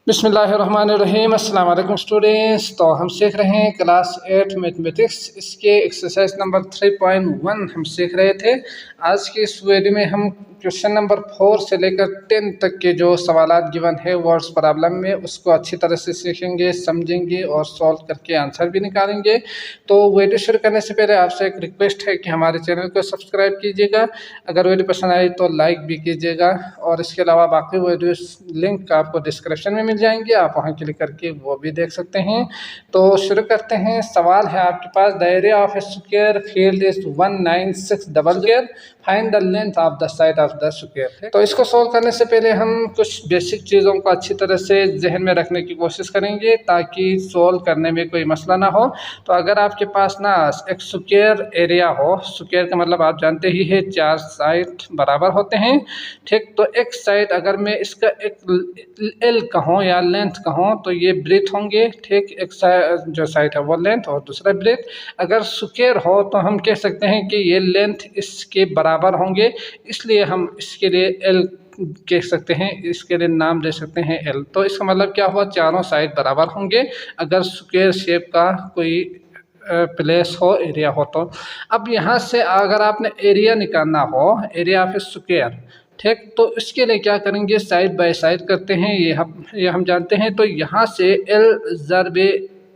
बिस्मिल्लाहिर्रहमानिर्रहीम। अस्सलाम वालेकुम स्टूडेंट्स। तो हम सीख रहे हैं क्लास 8 मैथमेटिक्स, इसके एक्सरसाइज नंबर 3.1 हम सीख रहे थे। आज की इस वीडियो में हम क्वेश्चन नंबर 4 से लेकर 10 तक के जो सवालात गिवन है वर्ड्स प्रॉब्लम में, उसको अच्छी तरह से सीखेंगे, समझेंगे और सॉल्व करके आंसर भी निकालेंगे। तो वीडियो शुरू करने से पहले आपसे एक रिक्वेस्ट है कि हमारे चैनल को सब्सक्राइब कीजिएगा, अगर वीडियो पसंद आई तो लाइक भी कीजिएगा, और इसके अलावा बाकी वीडियो लिंक आपको डिस्क्रिप्शन में मिल जाएंगे, आप वहां क्लिक करके वो भी देख सकते हैं। तो शुरू करते हैं। सवाल है आपके पास, the area of a square field is 196 find the length of the side of the square. तो इसको सोल्व करने से पहले हम कुछ बेसिक चीज़ों को अच्छी तरह से जहन में रखने की कोशिश करेंगे ताकि सोल्व करने में कोई मसला ना हो। तो अगर आपके पास ना एक स्क्वायर एरिया हो, स्क्वायर का मतलब आप जानते ही है 4 साइड बराबर होते हैं, ठीक। तो एक साइड अगर मैं इसका एक एल कहूँ या लेंथ कहूँ तो ये ब्रेथ होंगे, ठीक। एक जो साइड है वो लेंथ और दूसरा ब्रेथ। अगर स्क्वायर हो तो हम कह सकते हैं कि ये लेंथ इसके बराबर होंगे, इसलिए हम इसके लिए एल कह सकते हैं, इसके लिए नाम दे सकते हैं एल। तो इसका मतलब क्या हुआ, चारों साइड बराबर होंगे अगर स्क्वायर शेप का कोई प्लेस हो, एरिया हो। तो अब यहाँ से अगर आपने एरिया निकालना हो, एरिया ऑफ ए स्क्वायर, ठीक, तो इसके लिए क्या करेंगे, साइड बाय साइड करते हैं, ये हम जानते हैं। तो यहाँ से एल ज़रबे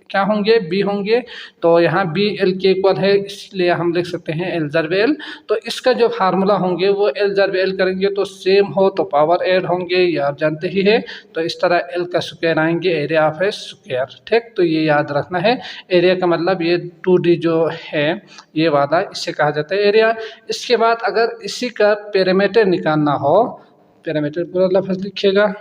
क्या होंगे, बी होंगे। तो यहाँ बी एल के इक्वल है, इसलिए हम लिख सकते हैं एल ज़रबे एल। तो इसका जो फार्मूला होंगे वो एल ज़रबे एल करेंगे तो सेम हो तो पावर ऐड होंगे, ये आप जानते ही है। तो इस तरह एल का स्क्वायर आएंगे, एरिया ऑफ ए स्क्वायर, ठीक। तो ये याद रखना है, एरिया का मतलब ये 2D जो है ये वाला, इससे कहा जाता है एरिया। इसके बाद अगर इसी का पेरीमीटर निकालना हो, पेरीमीटर पूरा लफ्ज़ लिखिएगा।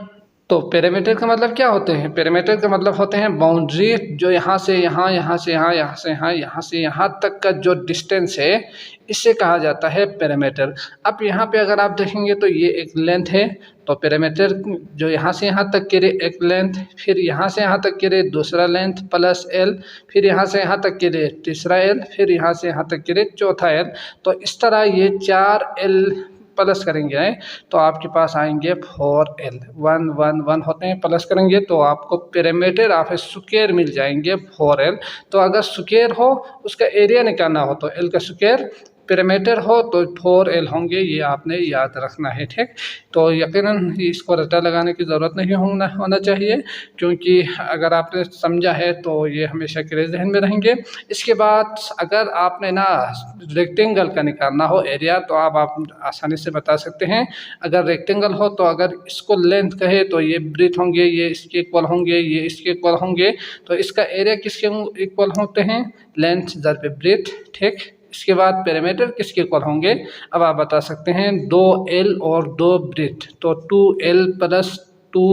तो पेरीमीटर का मतलब क्या होते हैं, पेरीमीटर का मतलब होते हैं बाउंड्री, जो यहाँ से यहाँ, यहाँ से यहाँ, यहाँ से यहाँ, यहाँ से यहाँ तक का जो डिस्टेंस है, इससे कहा जाता है पेरीमीटर। अब यहाँ पे अगर आप देखेंगे तो ये एक लेंथ है, तो पेरीमीटर जो यहाँ से यहाँ तक के लिए एक लेंथ, फिर यहाँ से यहाँ तक के लिए दूसरा लेंथ प्लस एल, फिर यहाँ से यहाँ तक के लिए तीसरा एल, फिर यहाँ से यहाँ तक के लिए चौथा एल। तो इस तरह ये 4 एल प्लस करेंगे तो आपके पास आएंगे 4L। 1 1 1 होते हैं, प्लस करेंगे तो आपको पेरीमीटर ऑफ ए स्क्वायर मिल जाएंगे 4L। तो अगर स्क्वायर हो उसका एरिया निकालना हो तो L का स्क्वायर, पेरीमीटर हो तो 4L होंगे, ये आपने याद रखना है, ठीक। तो यकीनन इसको रटा लगाने की ज़रूरत नहीं होना चाहिए, क्योंकि अगर आपने समझा है तो ये हमेशा के लिए जहन में रहेंगे। इसके बाद अगर आपने ना रेक्टेंगल का निकालना हो एरिया, तो आप आसानी से बता सकते हैं। अगर रेक्टेंगल हो तो अगर इसको लेंथ कहे तो ये ब्रेथ होंगे, ये इसके इक्वल होंगे, ये इसके इक्वल होंगे। तो इसका एरिया किसके इक्वल होते हैं, लेंथ ज़रबे ब्रेथ, ठीक। इसके बाद पेरीमीटर किसके इक्वल होंगे, अब आप बता सकते हैं 2L और 2 ब्रेथ, तो 2L प्लस 2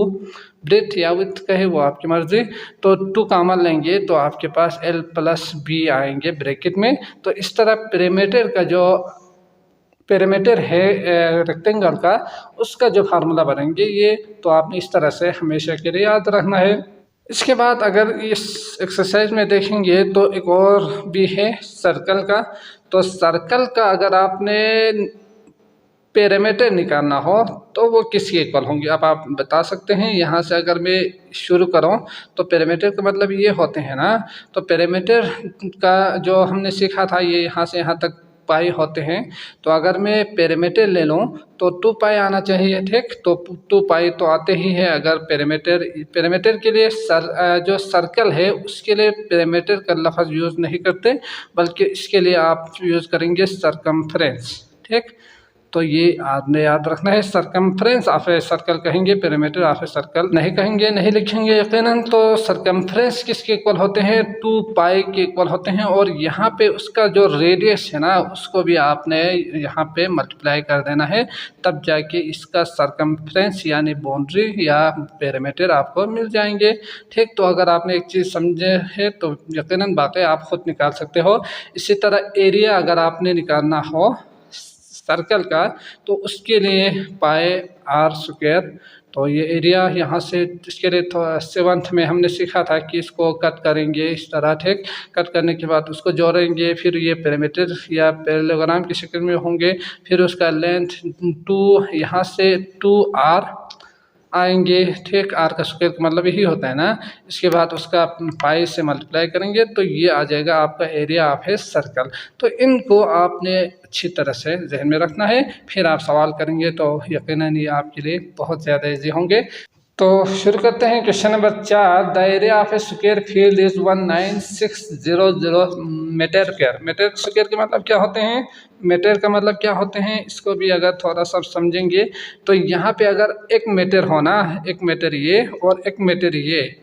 ब्रेथ या विथ कहे वो आपकी मर्जी। तो 2 कॉमन लेंगे तो आपके पास L प्लस B आएंगे ब्रैकेट में। तो इस तरह पेरीमीटर का जो पेरीमीटर है रेक्टेंगल का, उसका जो फार्मूला बनेंगे ये, तो आपने इस तरह से हमेशा के लिए याद रखना है। इसके बाद अगर इस एक्सरसाइज में देखेंगे तो एक और भी है सर्कल का। तो सर्कल का अगर आपने पेरीमीटर निकालना हो तो वो किसके इक्वल होंगे, अब आप बता सकते हैं। यहाँ से अगर मैं शुरू करूँ तो पेरीमीटर का मतलब ये होते हैं ना, तो पेरीमीटर का जो हमने सीखा था ये यहाँ से यहाँ तक पाई होते हैं। तो अगर मैं पेरीमीटर ले लूँ तो 2 पाई आना चाहिए, ठीक। तो 2 पाई तो आते ही है। अगर पेरीमीटर के लिए जो सर्कल है उसके लिए पेरीमीटर का लफ्ज़ यूज़ नहीं करते, बल्कि इसके लिए आप यूज़ करेंगे सरकमफ्रेंस, ठीक। तो ये आपने याद रखना है, सरकमफ्रेंस ऑफ ए सर्कल कहेंगे, पेरीमीटर ऑफ ए सर्कल नहीं कहेंगे, नहीं लिखेंगे यकीनन। तो सरकमफ्रेंस किसके इक्वल होते हैं, 2 पाई के इक्वल होते हैं। और यहाँ पे उसका जो रेडियस है ना, उसको भी आपने यहाँ पे मल्टीप्लाई कर देना है, तब जाके इसका सरकमफ्रेंस यानी बाउंड्री या पेरीमीटर आपको मिल जाएंगे, ठीक। तो अगर आपने एक चीज़ समझे है तो यकीनन बाकी आप खुद निकाल सकते हो। इसी तरह एरिया अगर आपने निकालना हो सर्कल का तो उसके लिए पाई आर स्क्वायर। तो ये एरिया यहाँ से, इसके लिए तो 7th में हमने सीखा था कि इसको कट करेंगे इस तरह, ठीक। कट करने के बाद उसको जोड़ेंगे, फिर ये पेरीमीटर या पैरेललोग्राम की शक्ल में होंगे। फिर उसका लेंथ 2, यहाँ से 2R आएंगे, ठीक। आर का स्क्वायर का मतलब यही होता है ना। इसके बाद उसका पाई से मल्टीप्लाई करेंगे तो ये आ जाएगा आपका एरिया ऑफ ए सर्कल। तो इनको आपने अच्छी तरह से जहन में रखना है, फिर आप सवाल करेंगे तो यकीनन ये आपके लिए बहुत ज़्यादा ईजी होंगे। तो शुरू करते हैं question number 4। The area of a square field is 19600 meter square. Meter square के मतलब क्या होते हैं, मीटर का मतलब क्या होते हैं, इसको भी अगर थोड़ा सा समझेंगे तो यहाँ पे अगर 1 मीटर होना, 1 मीटर ये और 1 मीटर ये,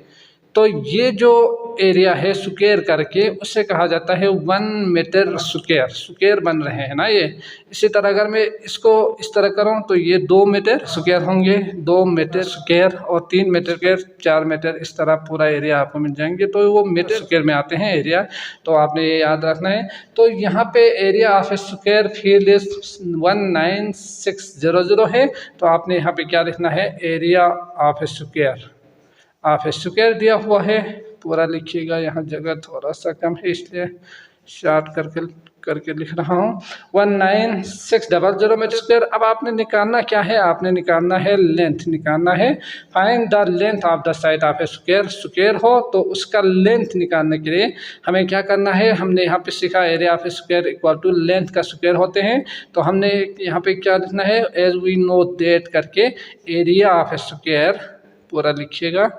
तो ये जो एरिया है स्क्वायर करके उसे कहा जाता है 1 मीटर स्क्वायर। स्क्वायर बन रहे हैं ना ये। इसी तरह अगर मैं इसको इस तरह करूँ तो ये 2 मीटर स्क्वायर होंगे, 2 मीटर स्क्वायर और 3 मीटर स्क्वायर, 4 मीटर, इस तरह पूरा एरिया आपको मिल जाएंगे। तो वो मीटर स्क्वायर में आते हैं एरिया, तो आपने ये याद रखना है। तो यहाँ पे area of a square field is 19600 है, तो आपने यहाँ पे क्या लिखना है, area of a square of a square दिया हुआ है, पूरा लिखिएगा। यहाँ जगह थोड़ा सा कम है इसलिए शार्ट करके लिख रहा हूँ। 19600 मीटर स्क्वायर। अब आपने निकालना क्या है, आपने निकालना है लेंथ, निकालना है। Find the length of the side of a square. Square हो तो उसका लेंथ निकालने के लिए हमें क्या करना है, हमने यहाँ पे सीखा area of a square equal to length का स्क्वायर होते हैं। तो हमने यहाँ पे क्या लिखना है, एज वी नो दैट करके एरिया ऑफ ए स्क्वायर पूरा लिखिएगा।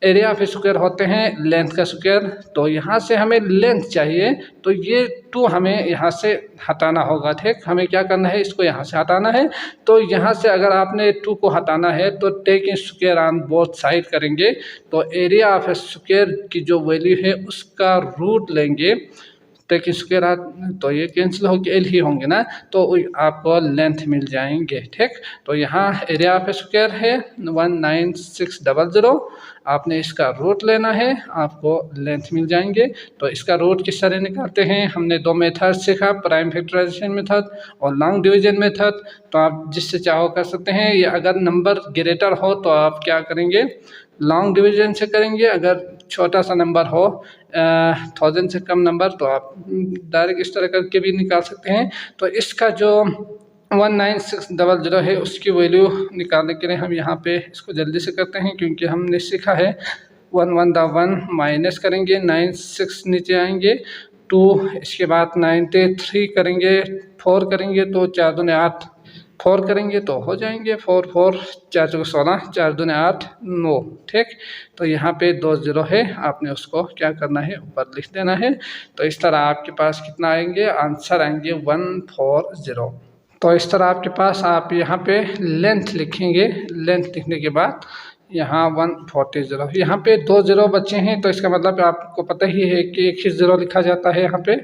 एरिया ऑफ स्क्वायर होते हैं लेंथ का स्क्वायर। तो यहाँ से हमें लेंथ चाहिए, तो ये 2 हमें यहाँ से हटाना होगा, ठीक। हमें क्या करना है, इसको यहाँ से हटाना है। तो यहाँ से अगर आपने 2 को हटाना है तो take square on both side करेंगे, तो एरिया ऑफ स्क्वायर की जो वैल्यू है उसका रूट लेंगे। टेक स्क्वायर तो ये कैंसिल होकर एल ही होंगे ना, तो आपको लेंथ मिल जाएंगे, ठीक। तो यहाँ एरिया ऑफ स्क्वायर है 19600, आपने इसका रूट लेना है, आपको लेंथ मिल जाएंगे। तो इसका रूट किस तरह निकालते हैं, हमने 2 मेथड सीखा, प्राइम फैक्टराइजेशन मेथड और लॉन्ग डिवीजन मेथड। तो आप जिससे चाहो कर सकते हैं। ये अगर नंबर ग्रेटर हो तो आप क्या करेंगे, लॉन्ग डिवीजन से करेंगे। अगर छोटा सा नंबर हो 1000 से कम नंबर, तो आप डायरेक्ट इस तरह करके भी निकाल सकते हैं। तो इसका जो 19600 है उसकी वैल्यू निकालने के लिए हम यहाँ पे इसको जल्दी से करते हैं, क्योंकि हमने सीखा है 1 माइनस करेंगे, 96 नीचे आएंगे, 2 इसके बाद 93 करेंगे, 4 करेंगे तो 4 दूने 8, 4 करेंगे तो हो जाएंगे 4 4 4 चौके 16, 4 दूने 8 9, ठीक। तो यहाँ पे 2 0 है, आपने उसको क्या करना है, ऊपर लिख देना है। तो इस तरह आपके पास कितना आएंगे, आंसर आएंगे 140। तो इस तरह आपके पास आप यहाँ पे लेंथ लिखेंगे, लेंथ लिखने के बाद यहाँ 140। यहाँ पे 2 0 बचे हैं, तो इसका मतलब आपको पता ही है कि एक ही 0 लिखा जाता है यहाँ पे,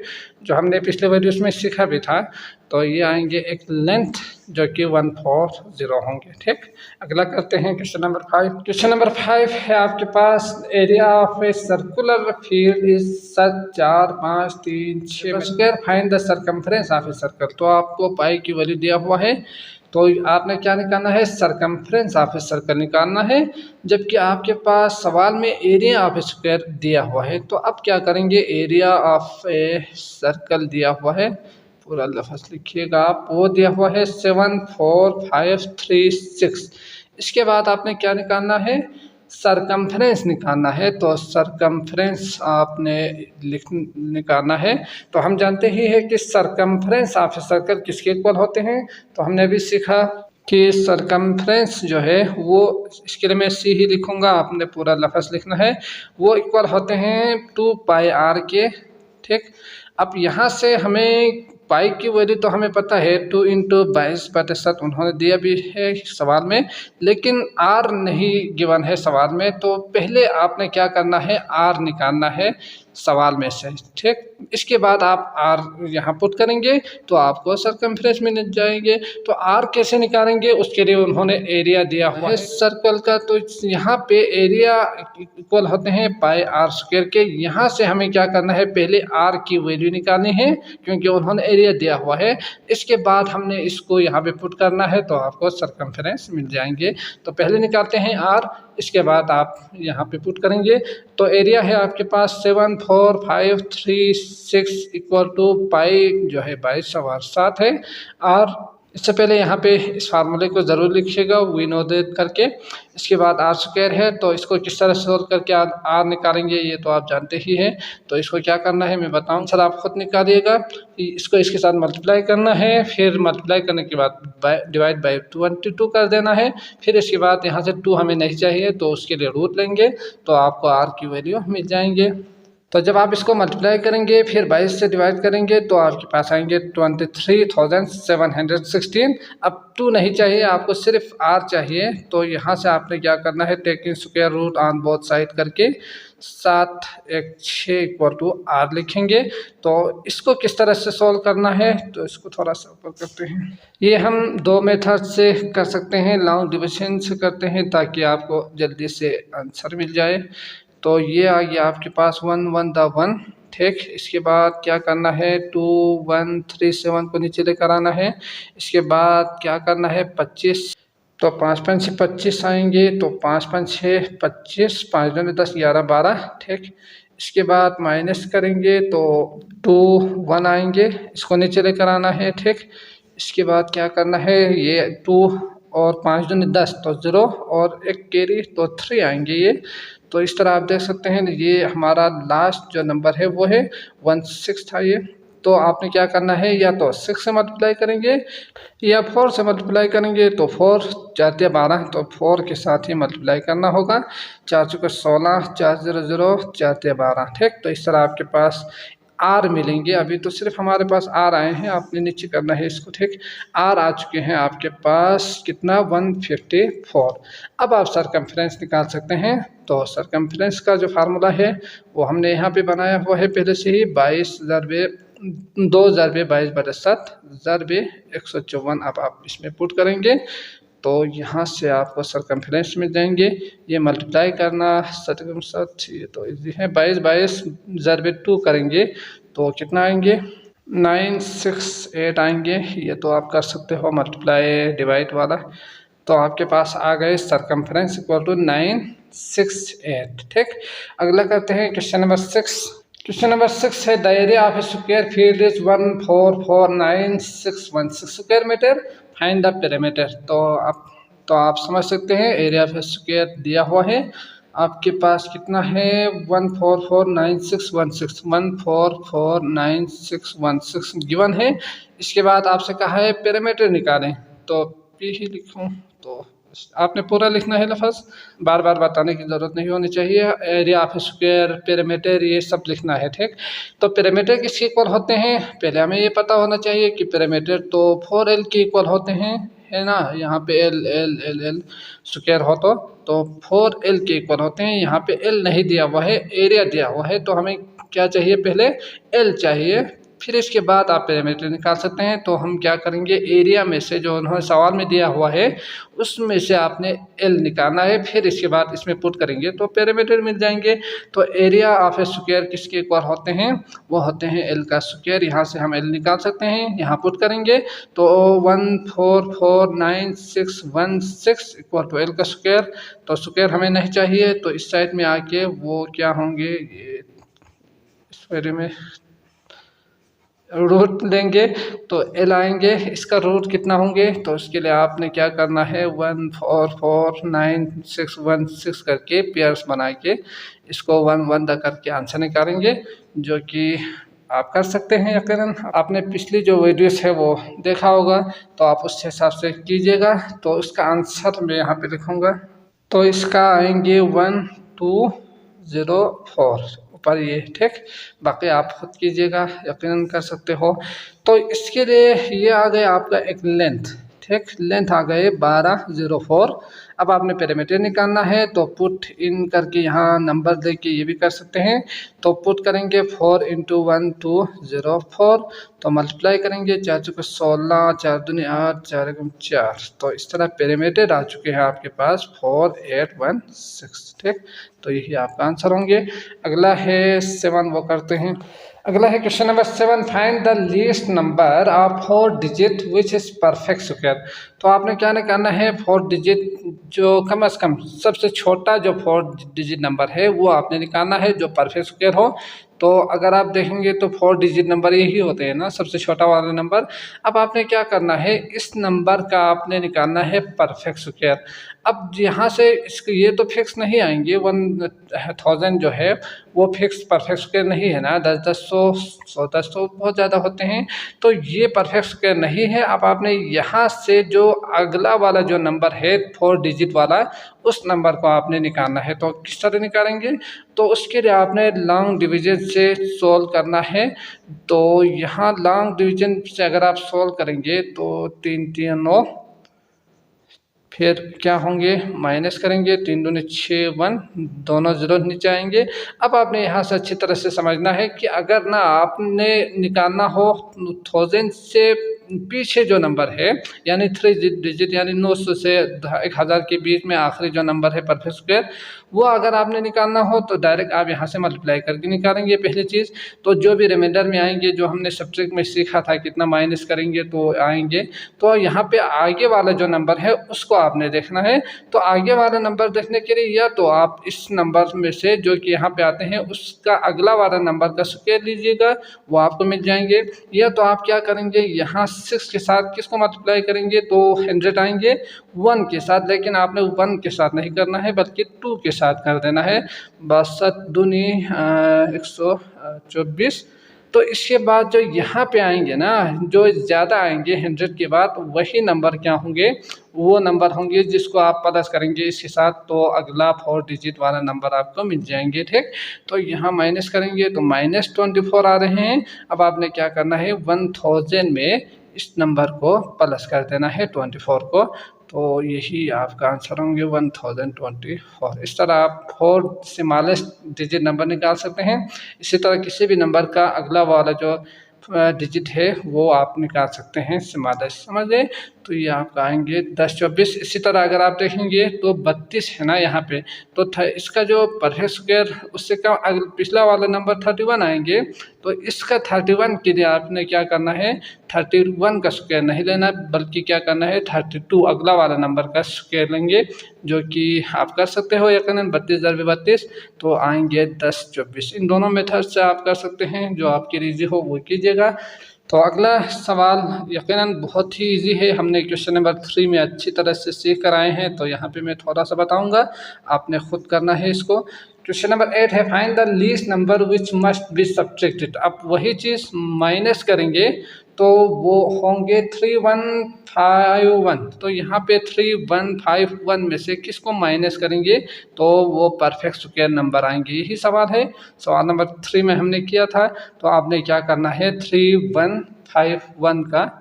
जो हमने पिछले वीडियोस में सीखा भी था। तो ये आएंगे एक लेंथ जो कि 140 होंगे, ठीक। अगला करते हैं क्वेश्चन नंबर 5। क्वेश्चन नंबर 5 है आपके पास, area of a circular field is such 4 5 3 6 square, find the circumference of a circle. तो आपको पाई की वैल्यू दिया हुआ है, तो आपने क्या निकालना है, सरकमफ्रेंस ऑफ ए सर्कल निकालना है। जबकि आपके पास सवाल में एरिया ऑफ ए स्क्वायर दिया हुआ है। तो अब क्या करेंगे, एरिया ऑफ ए सर्कल दिया हुआ है, पूरा लफ्ज़ लिखिएगा आप, वो दिया हुआ है 74536। इसके बाद आपने क्या निकालना है, सरकमफ्रेंस निकालना है। तो सरकमफ्रेंस आपने निकालना है। तो हम जानते ही है कि सरकमफ्रेंस ऑफ सर्कल किसके इक्वल होते हैं। तो हमने भी सीखा कि सरकमफ्रेंस जो है वो, इसके लिए मैं सी ही लिखूँगा, आपने पूरा लफ्ज़ लिखना है, वो इक्वल होते हैं 2πr के, ठीक। अब यहाँ से हमें पाई की वैल्यू तो हमें पता है 2 × 22/7 उन्होंने दिया भी है सवाल में, लेकिन आर नहीं गिवन है सवाल में। तो पहले आपने क्या करना है, आर निकालना है सवाल में से, ठीक। इसके बाद आप आर यहाँ पुट करेंगे तो आपको सरकमफ्रेंस मिल जाएंगे। तो आर कैसे निकालेंगे, उसके लिए उन्होंने एरिया दिया हुआ है सर्कल का। तो यहाँ पे एरिया इक्वल होते हैं πr² के। यहाँ से हमें क्या करना है, पहले आर की वैल्यू निकालनी है, क्योंकि उन्होंने एरिया दिया हुआ है। इसके बाद हमने इसको यहाँ पे पुट करना है, तो आपको सरकमफ्रेंस मिल जाएंगे। तो पहले निकालते हैं आर, इसके बाद आप यहाँ पे पुट करेंगे। तो एरिया है आपके पास 74536 इक्वल टू पाई जो है 22/7 है, और इससे पहले यहाँ पे इस फार्मूले को ज़रूर लिखिएगा वी नो दैट करके। इसके बाद आर स्क्वायर है, तो इसको किस तरह सोल्व करके आर निकालेंगे ये तो आप जानते ही हैं। तो इसको क्या करना है मैं बताऊँ, सर आप खुद निकालिएगा। इसको इसके साथ मल्टीप्लाई करना है, फिर मल्टीप्लाई करने के बाद डिवाइड बाई 22 कर देना है। फिर इसके बाद यहाँ से 2 हमें नहीं चाहिए तो उसके लिए रूट लेंगे, तो आपको आर की वैल्यू मिल जाएंगे। तो जब आप इसको मल्टीप्लाई करेंगे फिर 22 से डिवाइड करेंगे तो आपके पास आएंगे 23,716। अब 2 नहीं चाहिए, आपको सिर्फ r चाहिए। तो यहाँ से आपने क्या करना है, taking square root on both side करके 7 1 6 इक्वल टू r लिखेंगे। तो इसको किस तरह से सॉल्व करना है, तो इसको थोड़ा सा ऊपर करते हैं। ये हम 2 मेथड से कर सकते हैं, लॉन्ग डिविजन से करते हैं ताकि आपको जल्दी से आंसर मिल जाए। तो ये आ गया आपके पास 1 1 द 1, ठीक। इसके बाद क्या करना है, 2 1 3 7 को नीचे लेकर आना है। इसके बाद क्या करना है 25, तो 5 5 6 25 आएंगे, तो 5 5 6 25, 5 2 10 11 12, ठीक। इसके बाद माइनस करेंगे तो 2 1 आएंगे, इसको नीचे लेकर आना है, ठीक। इसके बाद क्या करना है, ये 2 और 5 2 10 तो 0 और 1 कैरी तो 3 आएंगे ये। तो इस तरह आप देख सकते हैं ये हमारा लास्ट जो नंबर है वो है 16 था ये। तो आपने क्या करना है, या तो 6 से मल्टीप्लाई करेंगे या 4 से मल्टीप्लाई करेंगे। तो 4 4 12, तो 4 के साथ ही मल्टीप्लाई करना होगा। 4 चौके 16, 4 0 0, 4 12, ठीक। तो इस तरह आपके पास आर मिलेंगे। अभी तो सिर्फ हमारे पास आर आए हैं, आपने नीचे करना है इसको, ठीक। आर आ चुके हैं आपके पास कितना 154। अब आप सरकमफ्रेंस निकाल सकते हैं। तो सरकमफ्रेंस का जो फार्मूला है वो हमने यहाँ पे बनाया हुआ है पहले से ही, 22 ज़रबे 2 ज़रबे 22/7 ज़रबे 154। अब आप इसमें पुट करेंगे तो यहाँ से आपको सरकमफ्रेंस मिल जाएंगे। ये मल्टीप्लाई करना सरकमफ्रेंस ये तो इजी है, 22 22 ज़रबे 2 करेंगे तो कितना आएंगे 968 आएंगे। ये तो आप कर सकते हो मल्टीप्लाई डिवाइड वाला। तो आपके पास आ गए सरकमफ्रेंस इक्वल टू 968, ठीक। अगला करते हैं क्वेश्चन नंबर 6। क्वेश्चन नंबर 6 है the area of a square field is 1449616 square meter, find the perimeter. तो आप समझ सकते हैं एरिया ऑफ ए स्क्वायर दिया हुआ है आपके पास कितना है 1449616 1449616 गिवन है। इसके बाद आपसे कहा है पेरीमीटर निकालें, तो पी ही लिखूं, तो आपने पूरा लिखना है लफ्ज़, बार बार बताने की ज़रूरत नहीं होनी चाहिए। एरिया ऑफ स्क्वायर, पेरीमीटर, ये सब लिखना है, ठीक। तो पेरीमीटर किसके इक्वल होते हैं, पहले हमें ये पता होना चाहिए कि पेरीमीटर तो 4L के इक्वल होते हैं, है ना। यहाँ पे L L L L square हो तो 4L के इक्वल होते हैं। यहाँ पे L नहीं दिया हुआ है, एरिया दिया हुआ है, तो हमें क्या चाहिए, पहले L चाहिए, फिर इसके बाद आप पेरीमीटर निकाल सकते हैं। तो हम क्या करेंगे, एरिया में से जो उन्होंने सवाल में दिया हुआ है उसमें से आपने एल निकालना है, फिर इसके बाद इसमें पुट करेंगे तो पेरीमीटर मिल जाएंगे। तो एरिया ऑफ ए स्क्वायर किसके इक्वल होते हैं, वो होते हैं एल का स्क्वायर। यहाँ से हम एल निकाल सकते हैं, यहाँ पुट करेंगे तो 1449616 इक्वल टू एल का स्क्वायर। तो स्क्वायर हमें नहीं चाहिए, तो इस साइड में आके वो क्या होंगे, ये इस एरिया में रूट लेंगे तो एल आएंगे, इसका रूट कितना होंगे, तो उसके लिए आपने क्या करना है 1449616 करके पेयर्स बना के इसको 1 1 करके आंसर निकालेंगे, जो कि आप कर सकते हैं यकीनन। आपने पिछली जो वीडियोस है वो देखा होगा, तो आप उस हिसाब से कीजिएगा। तो इसका आंसर मैं यहाँ पे लिखूँगा, तो इसका आएंगे 1204 पर ये, ठीक। बाकी आप खुद कीजिएगा, यकीनन कर सकते हो। तो इसके लिए ये आ गया आपका एक लेंथ, ठीक। लेंथ आ गए 1204। अब आपने पेरीमीटर निकालना है, तो पुट इन करके यहाँ नंबर दे के ये भी कर सकते हैं। तो पुट करेंगे 4 × 1204, तो मल्टीप्लाई करेंगे 4 चौके 16, 4 दूनी 8, 4 एकम 4। तो इस तरह पेरीमीटर आ चुके हैं आपके पास 4816, ठीक। तो यही आपका आंसर होंगे। अगला है 7, वो करते हैं। अगला है question number 7, find the least number of 4 digit which is perfect square. तो आपने क्या निकालना है, 4 डिजिट जो कम से कम सबसे छोटा जो 4 डिजिट नंबर है वो आपने निकालना है जो परफेक्ट स्क्वायर हो। तो अगर आप देखेंगे तो 4 डिजिट नंबर यही होते हैं ना, सबसे छोटा वाला नंबर। अब आपने क्या करना है, इस नंबर का आपने निकालना है परफेक्ट स्क्वायर। अब यहाँ से इसके ये तो फिक्स नहीं आएंगे, 1000 जो है वो फिक्स परफेक्ट स्क्वायर नहीं है ना, 10 बहुत ज़्यादा होते हैं, तो ये परफेक्ट स्क्वायर नहीं है। अब आपने यहाँ से जो अगला वाला जो नंबर है 4 डिजिट वाला, उस नंबर को आपने निकालना है। तो किस तरह निकालेंगे, तो उसके लिए आपने लॉन्ग डिवीजन से सॉल्व करना है। तो यहाँ लॉन्ग डिवीजन से अगर आप सॉल्व करेंगे तो 3 3 9, फिर क्या होंगे, माइनस करेंगे, 3 दूनी 6 1, दोनों जीरो नीचे आएंगे। अब आपने यहाँ से अच्छी तरह से समझना है कि अगर ना आपने निकालना हो 1000 से पीछे जो नंबर है, यानी 3 डिजिट यानी 900 से 1000 के बीच में आखिरी जो नंबर है परफेक्ट स्क्वायर, वो अगर आपने निकालना हो तो डायरेक्ट आप यहाँ से मल्टीप्लाई करके निकालेंगे पहली चीज़। तो जो भी रिमाइंडर में आएंगे, जो हमने सब्जेक्ट में सीखा था कितना माइनस करेंगे तो आएंगे, तो यहाँ पे आगे वाला जो नंबर है उसको आपने देखना है। तो आगे वाला नंबर देखने के लिए या तो आप इस नंबर में से जो कि यहाँ पे आते हैं उसका अगला वाला नंबर का स्क्वायर लीजिएगा, वो आपको मिल जाएंगे। या तो आप क्या करेंगे, यहाँ 6 के साथ किसको मल्टीप्लाई करेंगे तो 100 आएंगे 1 के साथ, लेकिन आपने 1 के साथ नहीं करना है बल्कि 2 के साथ कर देना है। 62 दूनी 124। तो इसके बाद जो यहाँ पे आएंगे ना, जो ज़्यादा आएंगे 100 के बाद, वही नंबर क्या होंगे, वो नंबर होंगे जिसको आप प्लस करेंगे इसके साथ, तो अगला 4 डिजिट वाला नंबर आपको मिल जाएंगे। ठीक, तो यहाँ माइनस करेंगे तो -24 आ रहे हैं। अब आपने क्या करना है, 1000 में इस नंबर को प्लस कर देना है 24 को, तो यही आपका आंसर होंगे 1024। इस तरह आप 4 स्मॉलेस्ट डिजिट नंबर निकाल सकते हैं। इसी तरह किसी भी नंबर का अगला वाला जो डिजिट है वो आप निकाल सकते हैं स्मॉलेस्ट, समझ गए। तो ये आपका आएंगे 10 24। इसी तरह अगर आप देखेंगे तो 32 है ना यहाँ पे, तो इसका जो परफेक्ट स्क्वायर उससे कम पिछला वाला नंबर 31 आएंगे, तो इसका 31 के लिए आपने क्या करना है, 31 का स्क्वायर नहीं लेना बल्कि क्या करना है 32 अगला वाला नंबर का स्क्वायर लेंगे, जो कि आप कर सकते हो यकीनन। 32 × 32 तो आएंगे 10 24। इन दोनों मेथड से आप कर सकते हैं, जो आपकी ईजी हो वो कीजिएगा। तो अगला सवाल यकीनन बहुत ही इजी है, हमने क्वेश्चन नंबर 3 में अच्छी तरह से सीख कर आए हैं, तो यहाँ पे मैं थोड़ा सा बताऊंगा, आपने खुद करना है इसको। क्वेश्चन नंबर 8 है, find the least number which must be subtracted. अब वही चीज़ माइनस करेंगे तो वो होंगे 3151। तो यहाँ पे 3151 में से किसको माइनस करेंगे तो वो परफेक्ट स्क्वायर नंबर आएंगे। यही सवाल है, सवाल नंबर 3 में हमने किया था। तो आपने क्या करना है, 3151 का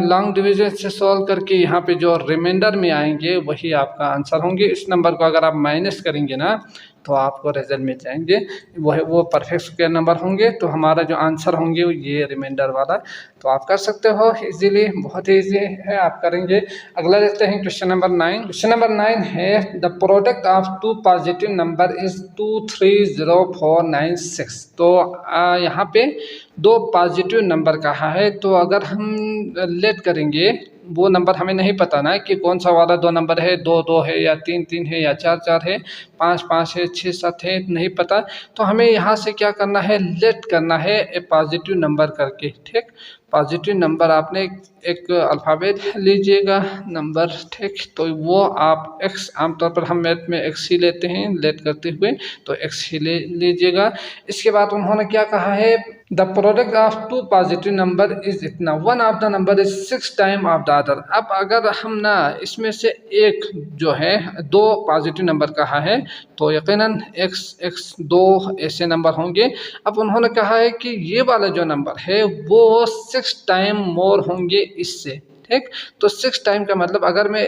लॉन्ग डिवीजन से सॉल्व करके यहाँ पे जो रिमाइंडर में आएंगे वही आपका आंसर होंगे। इस नंबर को अगर आप माइनस करेंगे ना तो आपको रिजल्ट मिल जाएंगे, वो परफेक्ट स्क्वायर नंबर होंगे। तो हमारा जो आंसर होंगे ये रिमाइंडर वाला। तो आप कर सकते हो इजीली, बहुत ही ईजी है, आप करेंगे। अगला देखते हैं क्वेश्चन नंबर 9। क्वेश्चन नंबर 9 है, the product of 2 positive number is 230496। तो यहाँ पे 2 पॉजिटिव नंबर कहा है, तो अगर हम लेट करेंगे, वो नंबर हमें नहीं पता ना कि कौन सा वाला 2 नंबर है, 2 2 है या 3 3 है या 4 4 है, 5 5 है, 6 7 है, नहीं पता। तो हमें यहाँ से क्या करना है, लेट करना है ए पॉजिटिव नंबर करके। ठीक, पॉजिटिव नंबर आपने एक अल्फ़ाबेट लीजिएगा नंबर, ठीक, तो वो आप एक्स, आमतौर पर हम मैथ में एक्स ही लेते हैं लेट करते हुए, तो एक्स ही ले लीजिएगा। इसके बाद उन्होंने क्या कहा है, the product of 2 positive number is इतना, one of the number is 6 time of the other. अब अगर हम ना इसमें से एक जो है 2 पॉजिटिव नंबर कहा है, तो यकीनन x x 2 ऐसे नंबर होंगे। अब उन्होंने कहा है कि ये वाला जो नंबर है वो 6 टाइम मोर होंगे इससे। ठीक, तो 6 टाइम का मतलब अगर मैं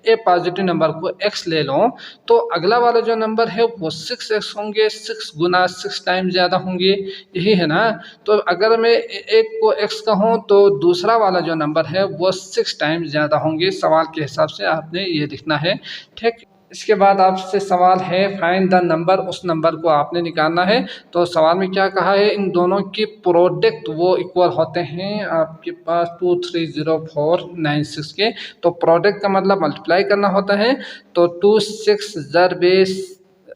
ए पॉजिटिव नंबर को x ले लूँ तो अगला वाला जो नंबर है वो 6x होंगे, 6 गुना 6 टाइम ज़्यादा होंगे, यही है ना। तो अगर मैं एक को x कहूँ तो दूसरा वाला जो नंबर है वो 6 टाइम ज़्यादा होंगे। सवाल के हिसाब से आपने ये लिखना है। ठीक, इसके बाद आपसे सवाल है, फाइंड द नंबर, उस नंबर को आपने निकालना है। तो सवाल में क्या कहा है, इन दोनों की प्रोडक्ट वो इक्वल होते हैं आपके पास 230496 के। तो प्रोडक्ट का मतलब मल्टीप्लाई करना होता है, तो 26 ज़रबे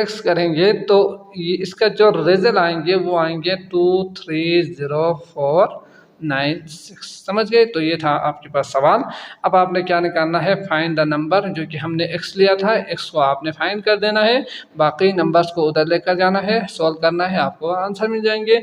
x करेंगे तो ये इसका जो रिजल्ट आएंगे वो आएंगे 2304996। समझ गए? तो ये था आपके पास सवाल। अब आपने क्या निकालना है, फाइंड द नंबर, जो कि हमने x लिया था, x को आपने फाइंड कर देना है, बाकी नंबर्स को उधर लेकर जाना है, सॉल्व करना है, आपको आंसर मिल जाएंगे।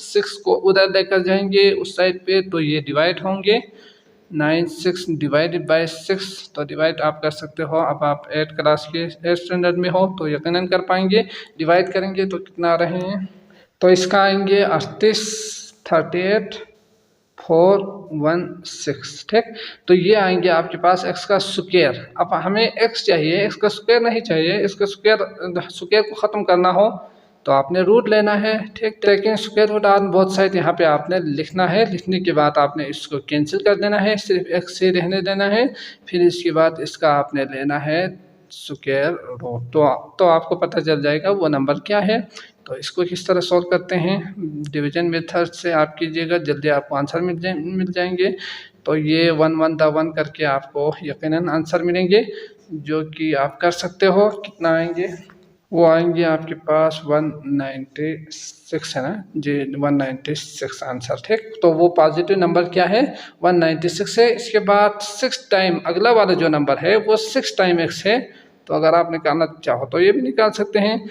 6 को उधर लेकर जाएंगे उस साइड पे तो ये डिवाइड होंगे, 96 डिवाइडेड बाय 6, तो डिवाइड आप कर सकते हो। अब आप 8 क्लास के 8 स्टैंडर्ड में हो तो यकीनन कर पाएंगे। डिवाइड करेंगे तो कितना आ रहे हैं, तो इसका आएंगे 38 ठीक। तो ये आएंगे आपके पास x का स्क्वायर। अब हमें x चाहिए, x का स्क्वायर नहीं चाहिए। इसका स्क्वायर को ख़त्म करना हो तो आपने रूट लेना है, ठीक। लेकिन square root on both side यहाँ पे आपने लिखना है, लिखने के बाद आपने इसको कैंसिल कर देना है, सिर्फ x से रहने देना है। फिर इसके बाद इसका आपने लेना है स्क्वायर रूट, तो आपको पता चल जाएगा वो नंबर क्या है। तो इसको किस तरह सॉल्व करते हैं, डिवीजन मेथड से आप कीजिएगा, जल्दी आपको आंसर मिल जाएंगे। तो ये 1 1 द 1 करके आपको यकीनन आंसर मिलेंगे, जो कि आप कर सकते हो। कितना आएंगे, वो आएंगे आपके पास 196 है ना जी, 196 आंसर, ठीक। तो वो पॉजिटिव नंबर क्या है, 196 है। इसके बाद 6 टाइम अगला वाला जो नंबर है वो 6 टाइम x है। तो अगर आप निकालना चाहो तो ये भी निकाल सकते हैं,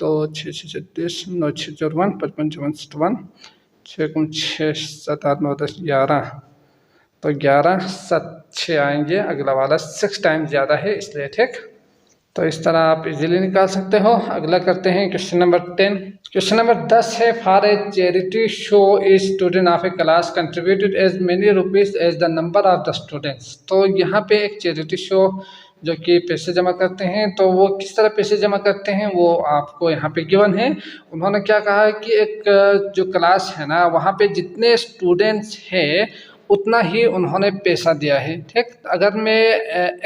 तो 6 6 36 9 6 54 55 54 57 6 6 7 8 9 10 11, तो 11 7 6 आएंगे। अगला वाला 6 टाइम ज़्यादा है इसलिए, ठीक। तो इस तरह आप इजीली निकाल सकते हो। अगला करते हैं क्वेश्चन नंबर 10। क्वेश्चन नंबर 10 है, for a charity show a student of a class contributed as many rupees as the number of the students. तो यहाँ पे एक चैरिटी शो जो कि पैसे जमा करते हैं, तो वो किस तरह पैसे जमा करते हैं वो आपको यहाँ पे गिवन है। उन्होंने क्या कहा है कि एक जो क्लास है ना, वहाँ पे जितने स्टूडेंट्स हैं उतना ही उन्होंने पैसा दिया है, ठीक। अगर मैं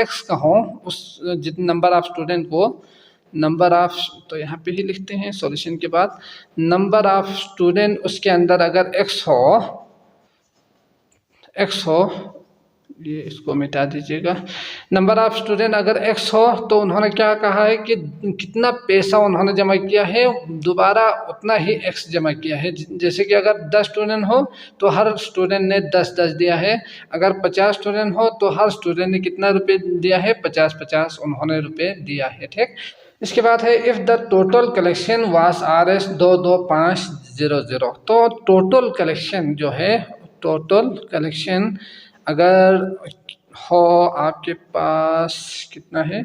एक्स कहूँ उस जितने नंबर ऑफ स्टूडेंट को, नंबर ऑफ, तो यहाँ पे ही लिखते हैं सॉल्यूशन के बाद, नंबर ऑफ स्टूडेंट उसके अंदर अगर एक्स हो, ये इसको मिटा दीजिएगा, नंबर ऑफ स्टूडेंट अगर x हो तो उन्होंने क्या कहा है कि कितना पैसा उन्होंने जमा किया है, दोबारा उतना ही x जमा किया है। जैसे कि अगर 10 स्टूडेंट हो तो हर स्टूडेंट ने 10 दिया है, अगर 50 स्टूडेंट हो तो हर स्टूडेंट ने कितना रुपये दिया है, 50 उन्होंने रुपये दिया है, ठीक। इसके बाद है, इफ़ द टोटल कलेक्शन वास RS 22500, तो टोटल कलेक्शन जो है, टोटल कलेक्शन अगर हो आपके पास कितना है,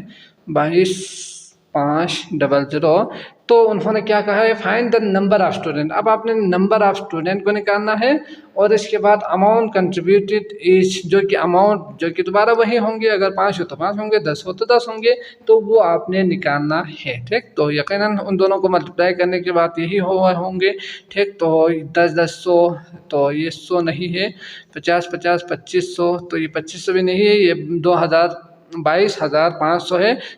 22,500, तो उन्होंने क्या कहा है, find the number of student. अब आपने नंबर ऑफ स्टूडेंट को निकालना है और इसके बाद अमाउंट कंट्रीब्यूटेड ईच, जो कि अमाउंट जो कि दोबारा वही होंगे, अगर 5 हो तो 5 होंगे, 10 हो तो 10 होंगे, तो वो आपने निकालना है, ठीक। तो यकीनन उन दोनों को मल्टीप्लाई करने के बाद यही होंगे, ठीक। तो 10 10 100, तो ये 100 नहीं है, 50 50 2500, तो ये 2500 भी नहीं है, ये 22,500 है।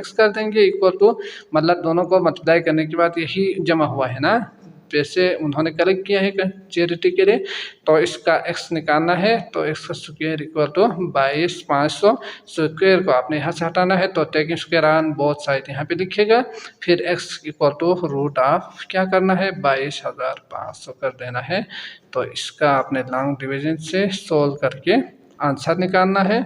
x कर देंगे, इक्वल टू, मतलब दोनों को मल्टीप्लाई करने के बाद यही जमा हुआ है ना, पैसे उन्होंने कलेक्ट किया है चैरिटी के लिए, तो इसका x निकालना है। तो x का स्क्वायर इक्वल टू 22,500, स्क्वायर को आपने यहाँ से हटाना है, तो taking square on both side यहाँ पे लिखेगा, फिर x equal to root of क्या करना है, 22,500 कर देना है। तो इसका आपने लॉन्ग डिवीजन से सोल्व करके आंसर निकालना है।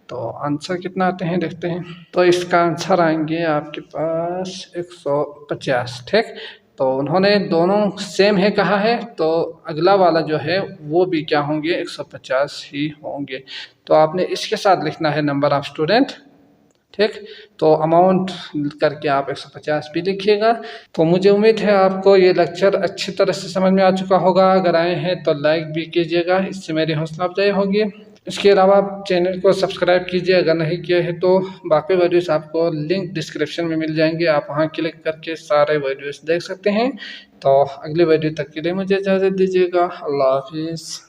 तो आंसर कितना आते हैं देखते हैं। तो इसका आंसर आएंगे आपके पास 150, ठीक। तो उन्होंने दोनों सेम है कहा है, तो अगला वाला जो है वो भी क्या होंगे, 150 ही होंगे। तो आपने इसके साथ लिखना है नंबर ऑफ स्टूडेंट, ठीक। तो अमाउंट करके आप 150 भी लिखिएगा। तो मुझे उम्मीद है आपको ये लेक्चर अच्छी तरह से समझ में आ चुका होगा। अगर आए हैं तो लाइक भी कीजिएगा, इससे मेरी हौसला अफजाई होगी। इसके अलावा आप चैनल को सब्सक्राइब कीजिए अगर नहीं किए हैं तो। बाकी वीडियोस आपको लिंक डिस्क्रिप्शन में मिल जाएंगे, आप वहां क्लिक करके सारे वीडियोस देख सकते हैं। तो अगली वीडियो तक के लिए मुझे इजाज़त दीजिएगा। अल्लाह हाफिज़।